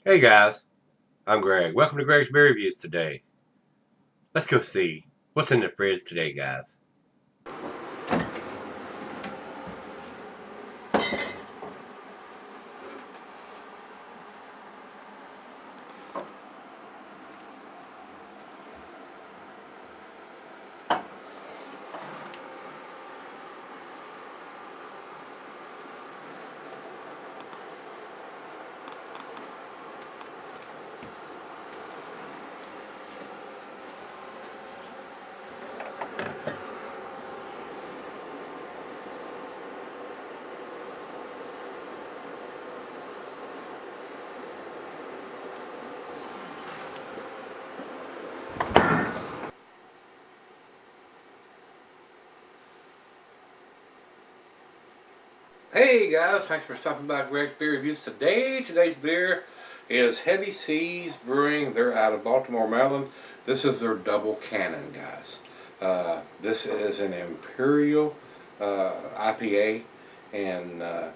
Hey guys, I'm Greg. Welcome to Gregsbeerreviews today. Let's go see what's in the fridge today, guys. Hey guys, thanks for stopping by Gregsbeerreviews today. Today's beer is Heavy Seas Brewing. They're out of Baltimore, Maryland. This is their double cannon, guys. This is an Imperial IPA, and I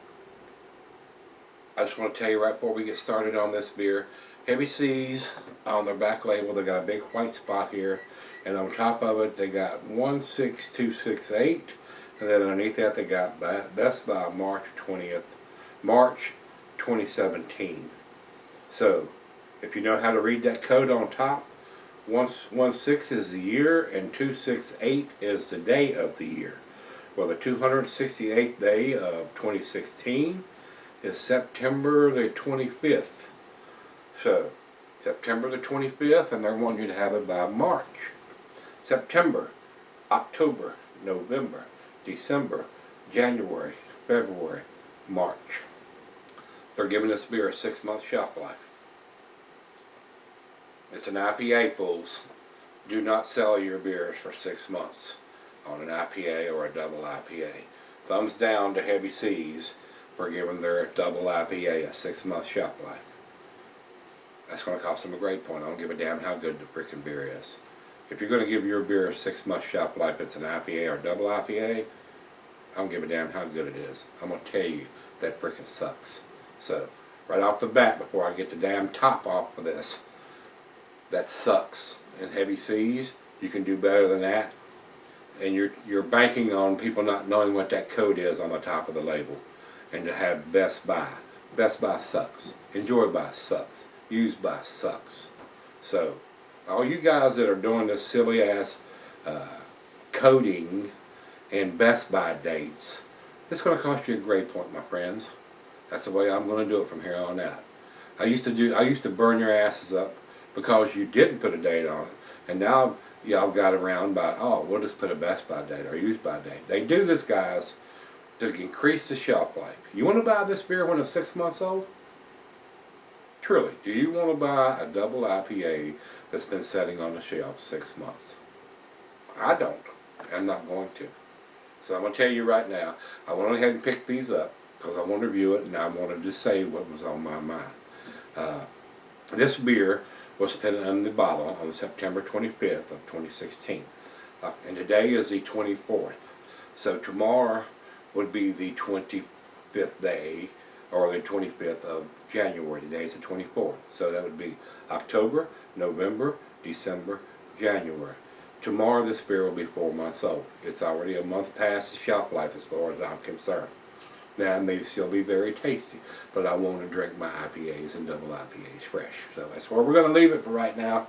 just want to tell you right before we get started on this beer, Heavy Seas, on their back label, they got a big white spot here, and on top of it, they got 16268, and then underneath that, they got Best by March 20th, March 2017. So, if you know how to read that code on top, 116 is the year, and 268 is the day of the year. Well, the 268th day of 2016 is September the 25th. So, September the 25th, and they're wanting you to have it by March. September, October, November, December, January, February, March. They're giving this beer a 6-month shelf life. It's an IPA, fools. Do not sell your beers for 6 months on an IPA or a double IPA. Thumbs down to Heavy Seas for giving their double IPA a 6-month shelf life. That's going to cost them a grade point. I don't give a damn how good the freaking beer is. If you're going to give your beer a 6-month shelf life, it's an IPA or double IPA, I don't give a damn how good it is. I'm going to tell you that freaking sucks. So, right off the bat, before I get the damn top off of this, that sucks. In Heavy Seas, you can do better than that. And you're banking on people not knowing what that code is on the top of the label. And to have Best By. Best By sucks. Enjoy by sucks. Used by sucks. So, all you guys that are doing this silly ass coding and Best By dates, it's going to cost you a grade point, my friends. That's the way I'm going to do it from here on out. I used to burn your asses up because you didn't put a date on it, and now y'all got around by, oh, we'll just put a Best By date or Used By date. They do this, guys, to increase the shelf life. You want to buy this beer when it's 6 months old? Truly, do you want to buy a double IPA that's been sitting on the shelf 6 months? I don't. I'm not going to. So I'm going to tell you right now, I went ahead and picked these up because I want to review it and I wanted to say what was on my mind. This beer was put in the bottle on September 25th of 2016. And today is the 24th. So tomorrow would be the 25th day, or the 25th of January. Today is the 24th. So that would be October, November, December, January. Tomorrow this beer will be 4 months old. It's already a month past the shelf life as far as I'm concerned. Now, it may still be very tasty, but I want to drink my IPAs and double IPAs fresh. So that's where we're going to leave it for right now.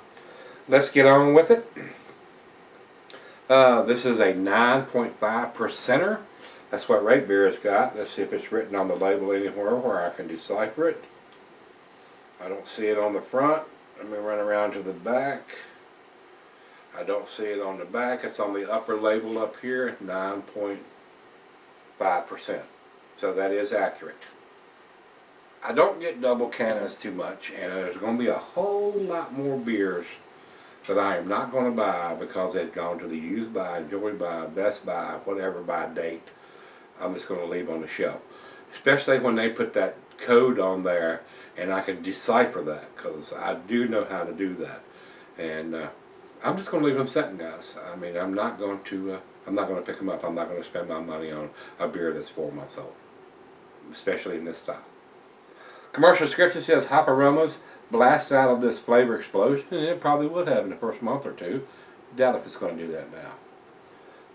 Let's get on with it. This is a 9.5%er. That's what Rate Beer has got. Let's see if it's written on the label anywhere where I can decipher it. I don't see it on the front. Let me run around to the back. I don't see it on the back. It's on the upper label up here, 9.5%. So that is accurate. I don't get double cannons too much, and there's going to be a whole lot more beers that I am not going to buy because they've gone to the Used By, Enjoy By, Best By, whatever by date. I'm just going to leave on the shelf. Especially when they put that code on there and I can decipher that, because I do know how to do that. And I'm just going to leave them sitting, guys. I mean, I'm not going to pick them up. I'm not going to spend my money on a beer that's 4 months old, especially in this style. Commercial description says hop aromas blast out of this flavor explosion, and it probably would have in the first month or two. Doubt if it's going to do that now.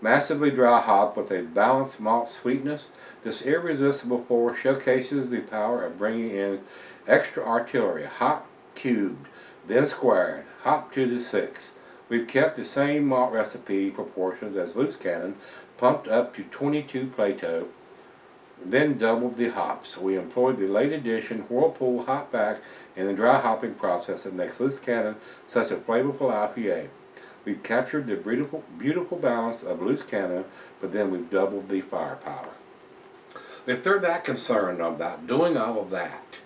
Massively dry hop with a balanced malt sweetness, this irresistible force showcases the power of bringing in extra artillery, hop cubed, then squared, hop to the 6. We've kept the same malt recipe proportions as loose cannon, pumped up to 22 Plato, then doubled the hops. We employed the late edition Whirlpool hop back in the dry hopping process that makes loose cannon such a flavorful IPA. We've captured the beautiful balance of loose cannon, but then we've doubled the firepower. If they're that concerned about doing all of that,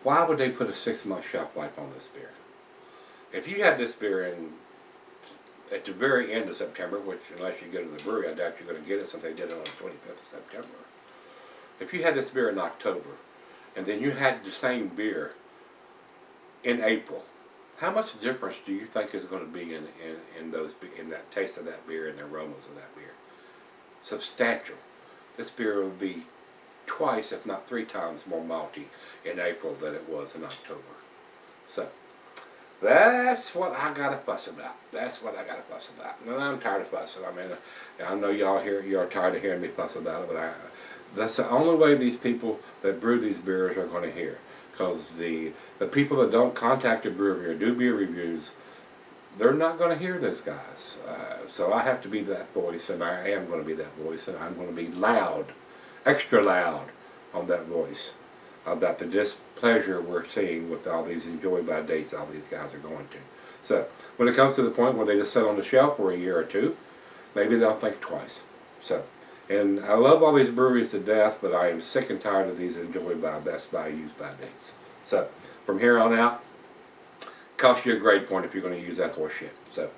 why would they put a 6-month shelf life on this beer? If you had this beer at the very end of September, which unless you go to the brewery, I doubt you're going to get it since they did it on the 25th of September. If you had this beer in October, and then you had the same beer in April, how much difference do you think is going to be in that taste of that beer and the aromas of that beer? Substantial. This beer will be twice, if not 3 times, more malty in April than it was in October. So that's what I got to fuss about. That's what I got to fuss about. And I'm tired of fussing. I mean, I know you're tired of hearing me fuss about it, but that's the only way these people that brew these beers are going to hear. Because the people that don't contact a brewery or do beer reviews, they're not going to hear those guys. So I have to be that voice, and I am going to be that voice, and I'm going to be loud, extra loud on that voice about the displeasure we're seeing with all these enjoy-by dates all these guys are going to. So when it comes to the point where they just sit on the shelf for a year or two, maybe they'll think twice. So, and I love all these breweries to death, but I am sick and tired of these enjoy-by, best-by, use-by dates. So from here on out, cost you a grade point if you're going to use that horse shit. So,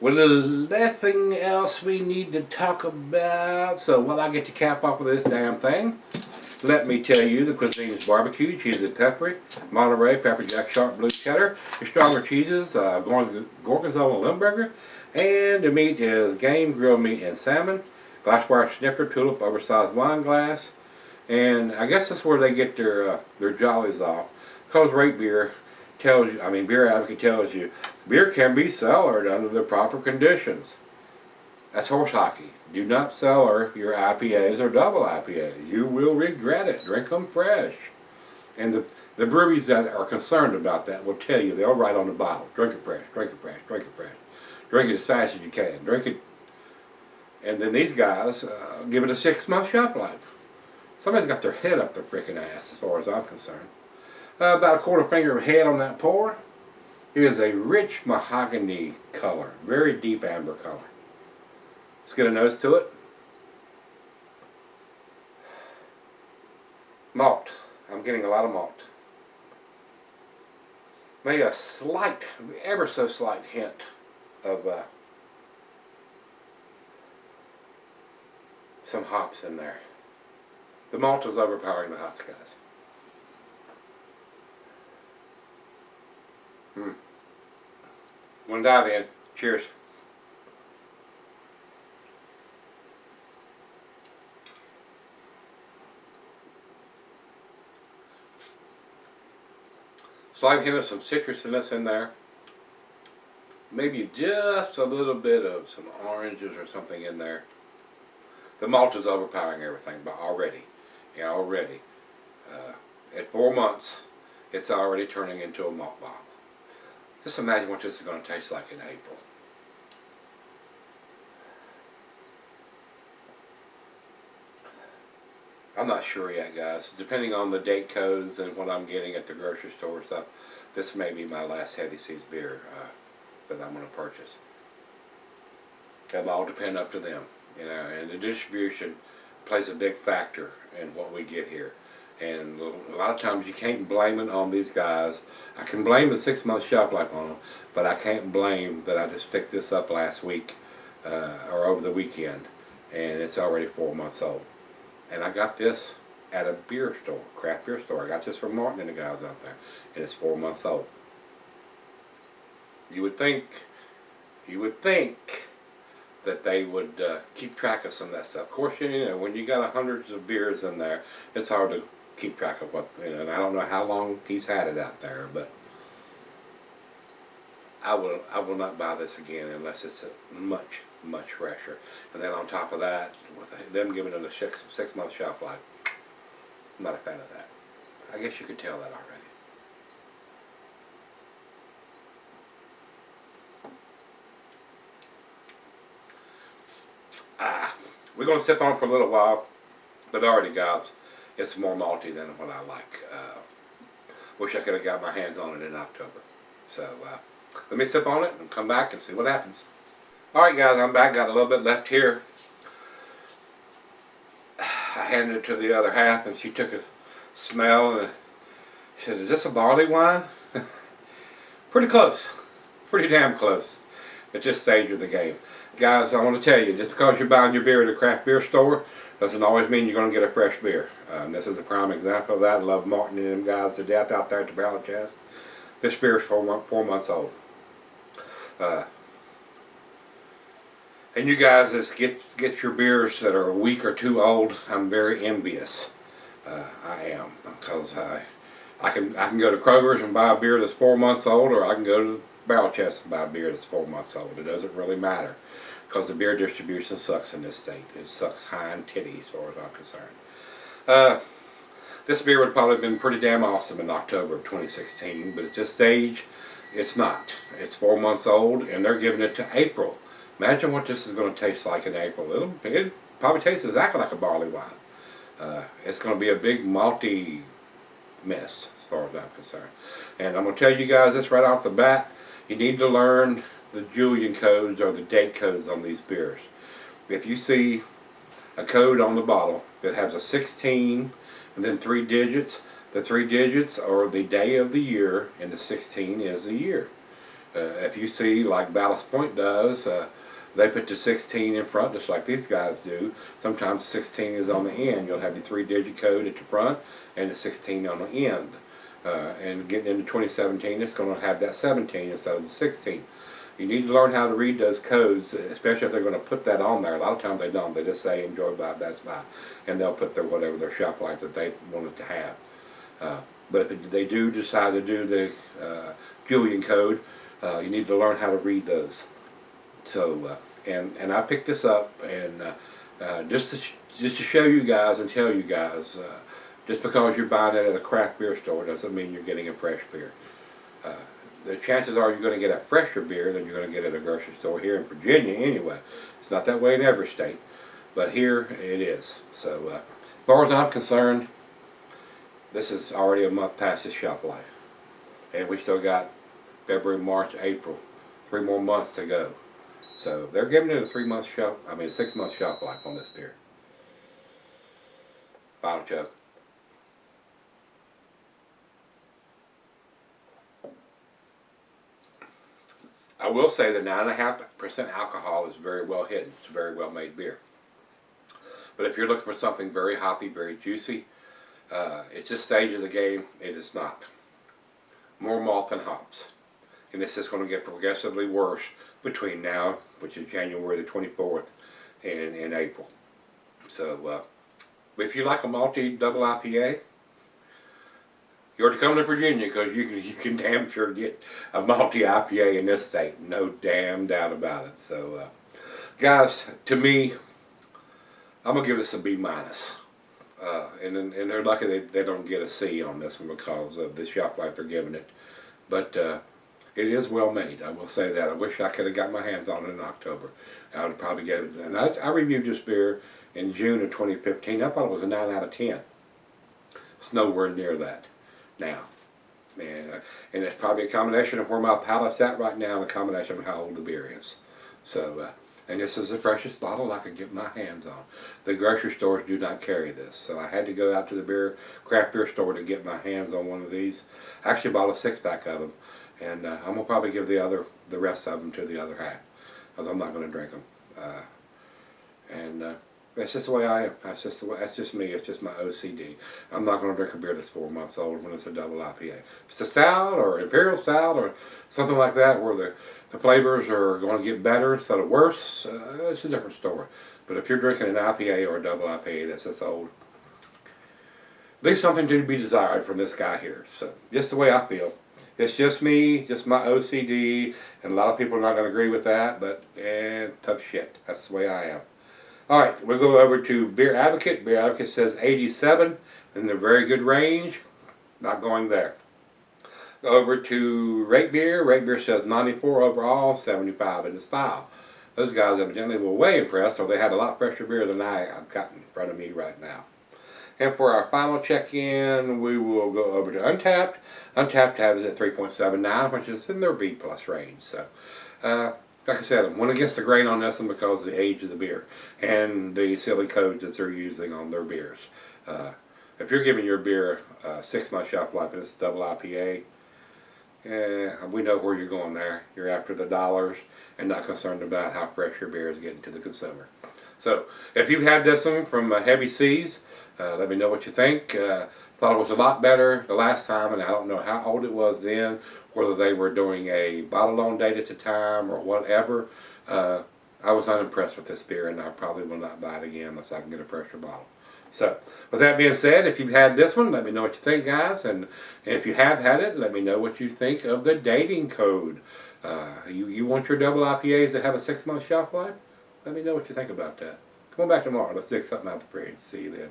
well, there's nothing else we need to talk about. So while I get to cap off with this damn thing, let me tell you, the cuisine is barbecue, cheese is peppery, Monterey, pepper jack, sharp blue cheddar. Your stronger cheeses, gorgonzola and Limburger. And the meat is game, grilled meat, and salmon. Glassware sniffer, tulip, oversized wine glass. And I guess that's where they get their jollies off. Because Rate Beer tells you, Beer Advocate tells you, beer can be cellared under the proper conditions. That's horse hockey. Do not cellar your IPAs or double IPAs. You will regret it. Drink them fresh. And the breweries that are concerned about that will tell you, they'll write on the bottle, drink it fresh, drink it fresh, drink it fresh. Drink it as fast as you can. Drink it. And then these guys give it a 6-month shelf life. Somebody's got their head up their freaking ass as far as I'm concerned. About a quarter finger of head on that pour. It is a rich mahogany color. Very deep amber color. Let's get a nose to it. Malt. I'm getting a lot of malt. Maybe a slight, ever so slight hint of some hops in there. The malt is overpowering the hops, guys. Wanna dive in. Cheers. Slight hint of some citrusiness in there. Maybe just a little bit of some oranges or something in there. The malt is overpowering everything, but already. Yeah, already. At 4 months, it's already turning into a malt bottle. Just imagine what this is going to taste like in April. I'm not sure yet, guys. Depending on the date codes and what I'm getting at the grocery store stuff, this may be my last Heavy Seas beer that I'm going to purchase. That'll all depend up to them, you know. And the distribution plays a big factor in what we get here. And a lot of times you can't blame it on these guys. I can blame the 6-month shelf life on them, but I can't blame that I just picked this up last week or over the weekend, and it's already 4 months old. And I got this at a beer store, craft beer store. I got this from Martin and the guys out there, and it's 4 months old. You would think that they would keep track of some of that stuff. Of course, you know, when you got hundreds of beers in there, it's hard to keep track of what, and I don't know how long he's had it out there, but I will not buy this again unless it's a much fresher. And then on top of that, with them giving it a 6 month shelf life, I'm not a fan of that. I guess you could tell that already. We're going to sip on it for a little while, but already, guys, it's more malty than what I like. Wish I could have got my hands on it in October. So let me sip on it and come back and see what happens. Alright, guys, I'm back. Got a little bit left here. I handed it to the other half, and she took a smell and said, "Is this a barley wine?" Pretty close. Pretty damn close at this stage of the game. Guys, I want to tell you, just because you're buying your beer at a craft beer store doesn't always mean you're going to get a fresh beer. This is a prime example of that. I love Martin and them guys to death out there at the Barrel Chest. This beer is 4 months old. And you guys just get your beers that are a week or two old. I'm very envious. I am, because I can go to Kroger's and buy a beer that's 4 months old, or I can go to the Barrel Chest and buy a beer that's 4 months old. It doesn't really matter, because the beer distribution sucks in this state. It sucks hind titty, as far as I'm concerned. This beer would have probably been pretty damn awesome in October of 2016, but at this stage, it's not. It's 4 months old, and they're giving it to April. Imagine what this is going to taste like in April. It probably tastes exactly like a barley wine. It's going to be a big malty mess, as far as I'm concerned. And I'm going to tell you guys this right off the bat. You need to learn the Julian codes or the date codes on these beers. If you see a code on the bottle that has a 16 and then 3 digits, the 3 digits are the day of the year and the 16 is the year. If you see, like Ballast Point does, they put the 16 in front just like these guys do. Sometimes 16 is on the end. You'll have your 3-digit code at the front and the 16 on the end. And getting into 2017, it's going to have that 17 instead of the 16. You need to learn how to read those codes, especially if they're going to put that on there. A lot of times they don't. They just say enjoy by Best Buy, and they'll put their whatever their shelf life that they want it to have. But if they do decide to do the Julian code, you need to learn how to read those. So, and I picked this up, and just to show you guys and tell you guys, just because you're buying it at a craft beer store doesn't mean you're getting a fresh beer. The chances are you're going to get a fresher beer than you're going to get at a grocery store here in Virginia anyway. It's not that way in every state, but here it is. So as far as I'm concerned, this is already a month past its shelf life. And we still got February, March, April, 3 more months to go. So they're giving it a 6-month shelf life on this beer. Final chug. I will say that 9.5% alcohol is very well hidden. It's a very well made beer. But if you're looking for something very hoppy, very juicy, at this stage of the game, it is not. More malt than hops. And this is going to get progressively worse between now, which is January the 24th, and April. So, if you like a malty double IPA, you ought to come to Virginia, because you can damn sure get a malty IPA in this state. No damn doubt about it. So, guys, to me, I'm going to give this a B-. And they're lucky they don't get a C on this one because of the shelf life they're giving it. But it is well made, I will say that. I wish I could have got my hands on it in October. I would have probably gave it. And I reviewed this beer in June of 2015. I thought it was a 9 out of 10. It's nowhere near that now. And it's probably a combination of where my palate's at right now and a combination of how old the beer is. So, and this is the freshest bottle I could get my hands on. The grocery stores do not carry this, so I had to go out to the craft beer store to get my hands on one of these. I actually bought a 6-pack of them, and I'm gonna probably give the rest of them to the other half, because I'm not gonna drink them. That's just the way I am. That's just me. It's just my OCD. I'm not going to drink a beer that's 4 months old when it's a double IPA. If it's a stout or imperial stout or something like that, where the flavors are going to get better instead of worse, it's a different story. But if you're drinking an IPA or a double IPA that's this old, leaves something to be desired from this guy here. So just the way I feel. It's just me, just my OCD, and a lot of people are not going to agree with that, but tough shit. That's the way I am. All right, we'll go over to Beer Advocate. Beer Advocate says 87 in the very good range. Not going there. Go over to Rate Beer. Rate Beer says 94 overall, 75 in the style. Those guys evidently were way impressed, so they had a lot fresher beer than I've got in front of me right now. And for our final check-in, we will go over to Untapped. Untapped has it at 3.79, which is in their B plus range. So, like I said, I went against the grain on this one because of the age of the beer and the silly codes that they're using on their beers. If you're giving your beer a 6-month shelf life and it's a double IPA, we know where you're going there. You're after the dollars and not concerned about how fresh your beer is getting to the consumer. So, if you've had this one from Heavy Seas, let me know what you think. Thought it was a lot better the last time, and I don't know how old it was then, whether they were doing a bottle on date at the time or whatever. I was unimpressed with this beer, and I probably will not buy it again unless I can get a fresher bottle. So, with that being said, if you've had this one, let me know what you think, guys. And if you have had it, let me know what you think of the dating code. You want your double IPAs to have a 6-month shelf life? Let me know what you think about that. Come on back tomorrow. Let's dig something out the fridge. See you then.